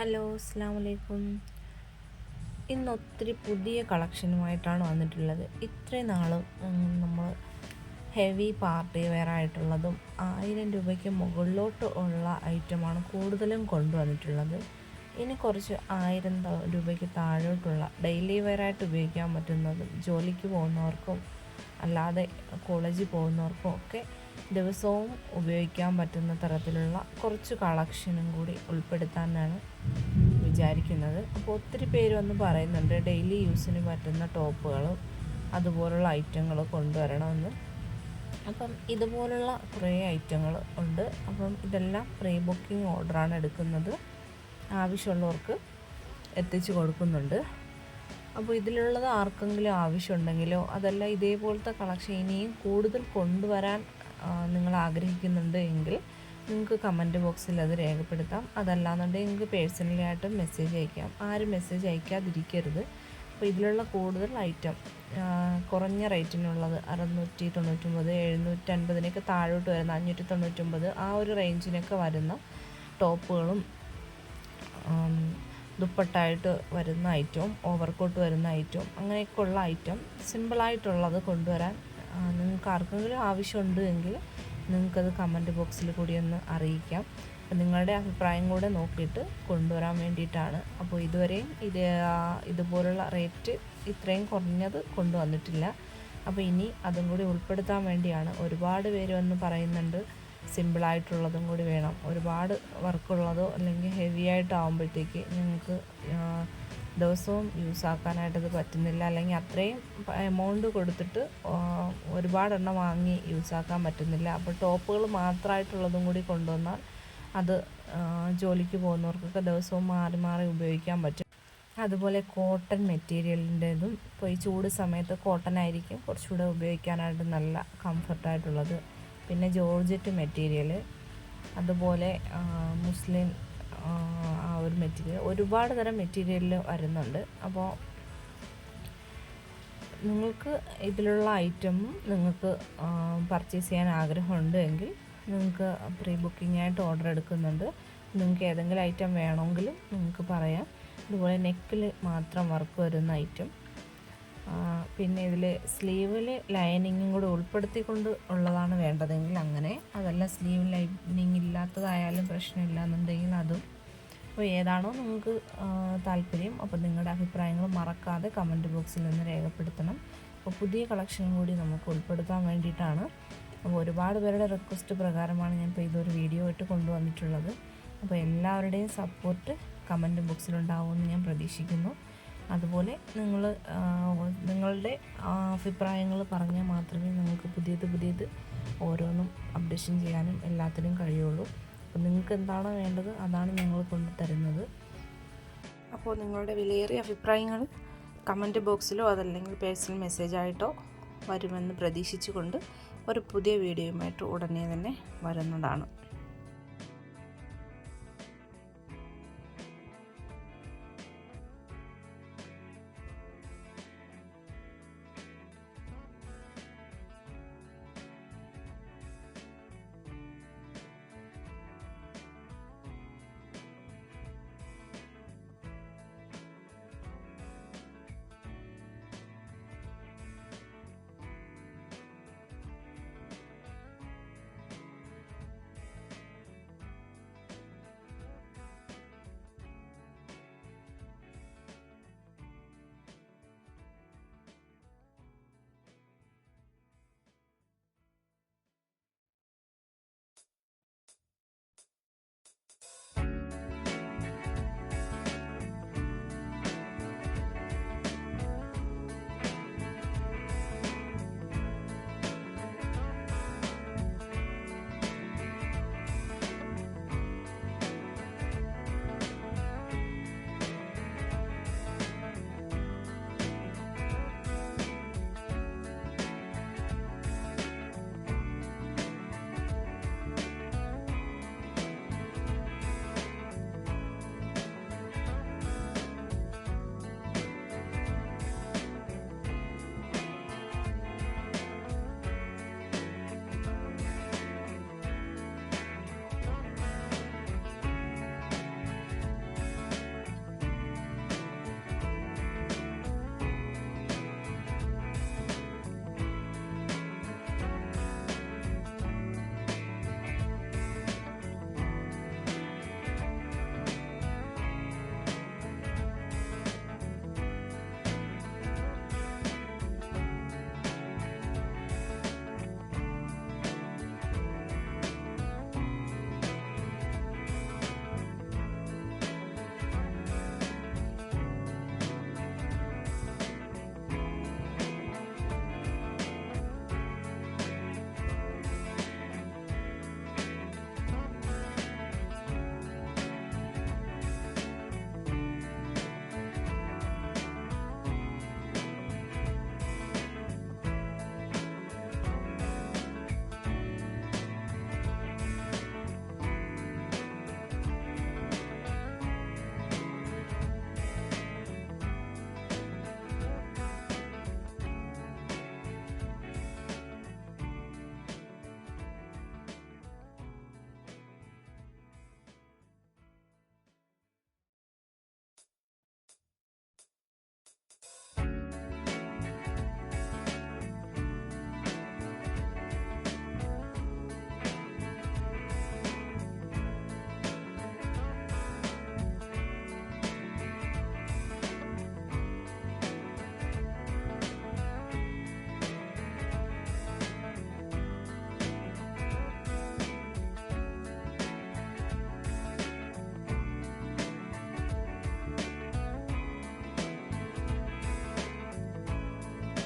Hello, അസ്സാം വലൈക്കും. ഇന്ന് ഒത്തിരി പുതിയ കളക്ഷനുമായിട്ടാണ് വന്നിട്ടുള്ളത്. ഇത്രയും നാളും നമ്മൾ ഹെവി പാർട്ടി വെയർ ആയിട്ടുള്ളതും 1000 രൂപയ്ക്ക് മുകളിലോട്ട് ഉള്ള ഐറ്റമാണ് കൂടുതലും കൊണ്ടുവന്നിട്ടുള്ളത്. ഇനി കുറച്ച് 1000 രൂപയ്ക്ക് താഴോട്ടുള്ള ഡെയിലി വെയറായിട്ട് ഉപയോഗിക്കാൻ പറ്റുന്നതും ജോലിക്ക് പോകുന്നവർക്കും അല്ലാതെ കോളേജിൽ പോകുന്നവർക്കും ഒക്കെ ദിവസവും ഉപയോഗിക്കാൻ പറ്റുന്ന തരത്തിലുള്ള കുറച്ച് കളക്ഷനും കൂടി ഉൾപ്പെടുത്താനാണ് വിചാരിക്കുന്നത്. അപ്പോൾ ഒത്തിരി പേര് വന്ന് പറയുന്നുണ്ട് ഡെയിലി യൂസിന് പറ്റുന്ന ടോപ്പുകളും അതുപോലുള്ള ഐറ്റങ്ങൾ കൊണ്ടുവരണമെന്ന്. അപ്പം ഇതുപോലുള്ള കുറേ ഐറ്റങ്ങൾ ഉണ്ട്. അപ്പം ഇതെല്ലാം പ്രീ ബുക്കിംഗ് ഓർഡറാണ് എടുക്കുന്നത്. ആവശ്യമുള്ളവർക്ക് എത്തിച്ചു കൊടുക്കുന്നുണ്ട്. അപ്പോൾ ഇതിലുള്ളത് ആർക്കെങ്കിലും ആവശ്യമുണ്ടെങ്കിലോ അതല്ല ഇതേപോലത്തെ കളക്ഷൻ ഇനിയും കൂടുതൽ കൊണ്ടുവരാൻ നിങ്ങൾ ആഗ്രഹിക്കുന്നുണ്ട് എങ്കിൽ നിങ്ങൾക്ക് കമൻറ്റ് ബോക്സിൽ അത് രേഖപ്പെടുത്താം. അതല്ലാന്നുണ്ടെങ്കിൽ നിങ്ങൾക്ക് പേഴ്സണലി ആയിട്ട് മെസ്സേജ് അയക്കാം. ആരും മെസ്സേജ് അയക്കാതിരിക്കരുത്. അപ്പോൾ ഇതിലുള്ള കൂടുതൽ ഐറ്റം കുറഞ്ഞ റേറ്റിനുള്ളത് 699, 750 താഴോട്ട് വരുന്ന 599 ആ ഒരു റേഞ്ചിനൊക്കെ വരുന്ന ടോപ്പുകളും ദുപ്പട്ടായിട്ട് വരുന്ന ഐറ്റവും ഓവർകോട്ട് വരുന്ന ഐറ്റവും അങ്ങനെയൊക്കെയുള്ള ഐറ്റം സിമ്പിളായിട്ടുള്ളത് കൊണ്ടുവരാൻ നിങ്ങൾക്ക് ആർക്കെങ്കിലും ആവശ്യമുണ്ട് എങ്കിൽ നിങ്ങൾക്കത് കമൻറ്റ് ബോക്സിൽ കൂടി ഒന്ന് അറിയിക്കാം. അപ്പം നിങ്ങളുടെ അഭിപ്രായം കൂടെ നോക്കിയിട്ട് കൊണ്ടുവരാൻ വേണ്ടിയിട്ടാണ്. അപ്പോൾ ഇതുവരെയും ഇതുപോലുള്ള റേറ്റ് ഇത്രയും കുറഞ്ഞത് കൊണ്ടുവന്നിട്ടില്ല. അപ്പോൾ ഇനി അതും കൂടി ഉൾപ്പെടുത്താൻ വേണ്ടിയാണ്. ഒരുപാട് പേര് വന്ന് പറയുന്നുണ്ട് സിമ്പിളായിട്ടുള്ളതും കൂടി വേണം, ഒരുപാട് വർക്കുള്ളതോ അല്ലെങ്കിൽ ഹെവി ആയിട്ടാകുമ്പോഴത്തേക്ക് ഞങ്ങൾക്ക് ദിവസവും യൂസ് ആക്കാനായിട്ടത് പറ്റുന്നില്ല, അല്ലെങ്കിൽ അത്രയും എമൗണ്ട് കൊടുത്തിട്ട് ഒരുപാടെണ്ണം വാങ്ങി യൂസ് ആക്കാൻ പറ്റുന്നില്ല. അപ്പോൾ ടോപ്പുകൾ മാത്രമായിട്ടുള്ളതും കൂടി കൊണ്ടുവന്നാൽ അത് ജോലിക്ക് പോകുന്നവർക്കൊക്കെ ദിവസവും മാറി മാറി ഉപയോഗിക്കാൻ പറ്റും. അതുപോലെ കോട്ടൺ മെറ്റീരിയലിൻ്റെതും ഇപ്പോൾ ഈ ചൂട് സമയത്ത് കോട്ടൺ ആയിരിക്കും കുറച്ചുകൂടെ ഉപയോഗിക്കാനായിട്ട് നല്ല കംഫർട്ടായിട്ടുള്ളത്. പിന്നെ ജോർജറ്റ് മെറ്റീരിയൽ, അതുപോലെ മുസ്ലിം ആ ഒരു മെറ്റീരിയൽ, ഒരുപാട് തരം മെറ്റീരിയലിൽ വരുന്നുണ്ട്. അപ്പോൾ നിങ്ങൾക്ക് ഇതിലുള്ള ഐറ്റം നിങ്ങൾക്ക് പർച്ചേസ് ചെയ്യാൻ ആഗ്രഹമുണ്ട് എങ്കിൽ നിങ്ങൾക്ക് പ്രീ ബുക്കിംഗ് ആയിട്ട് ഓർഡർ എടുക്കുന്നുണ്ട്. നിങ്ങൾക്ക് ഏതെങ്കിലും ഐറ്റം വേണമെങ്കിലും നിങ്ങൾക്ക് പറയാം. അതുപോലെ നെക്കിൽ മാത്രം വർക്ക് വരുന്ന ഐറ്റം, പിന്നെ ഇതിൽ സ്ലീവിൽ ലൈനിങ്ങും കൂടെ ഉൾപ്പെടുത്തിക്കൊണ്ട് ഉള്ളതാണ് വേണ്ടതെങ്കിൽ അങ്ങനെ, അതല്ല സ്ലീവ് ലൈനിങ് ഇല്ലാത്തതായാലും പ്രശ്നമില്ല എന്നുണ്ടെങ്കിൽ അതും. അപ്പോൾ ഏതാണോ നിങ്ങൾക്ക് താല്പര്യം, അപ്പോൾ നിങ്ങളുടെ അഭിപ്രായങ്ങൾ മറക്കാതെ കമൻറ്റ് ബോക്സിൽ നിന്ന് രേഖപ്പെടുത്തണം. അപ്പോൾ പുതിയ കളക്ഷനും കൂടി നമുക്ക് ഉൾപ്പെടുത്താൻ വേണ്ടിയിട്ടാണ്. അപ്പോൾ ഒരുപാട് പേരുടെ റിക്വസ്റ്റ് പ്രകാരമാണ് ഞാൻ ഇപ്പോൾ ഇതൊരു വീഡിയോ ആയിട്ട് കൊണ്ടുവന്നിട്ടുള്ളത്. അപ്പോൾ എല്ലാവരുടെയും സപ്പോർട്ട് കമൻറ്റ് ബോക്സിലുണ്ടാവുമെന്ന് ഞാൻ പ്രതീക്ഷിക്കുന്നു. അതുപോലെ നിങ്ങളുടെ അഭിപ്രായങ്ങൾ പറഞ്ഞാൽ മാത്രമേ നിങ്ങൾക്ക് പുതിയത് ഓരോന്നും അപ്ഡേഷൻ ചെയ്യാനും എല്ലാത്തിനും കഴിയുള്ളൂ. അപ്പോൾ നിങ്ങൾക്ക് എന്താണോ വേണ്ടത് അതാണ് ഞങ്ങൾ കൊണ്ടു തരുന്നത്. അപ്പോൾ നിങ്ങളുടെ വിലയേറിയ അഭിപ്രായങ്ങൾ കമൻറ്റ് ബോക്സിലോ അതല്ലെങ്കിൽ പേഴ്സണൽ മെസ്സേജായിട്ടോ വരുമെന്ന് പ്രതീക്ഷിച്ചുകൊണ്ട് ഒരു പുതിയ വീഡിയോയുമായിട്ട് ഉടനെ തന്നെ വരുന്നതാണ്.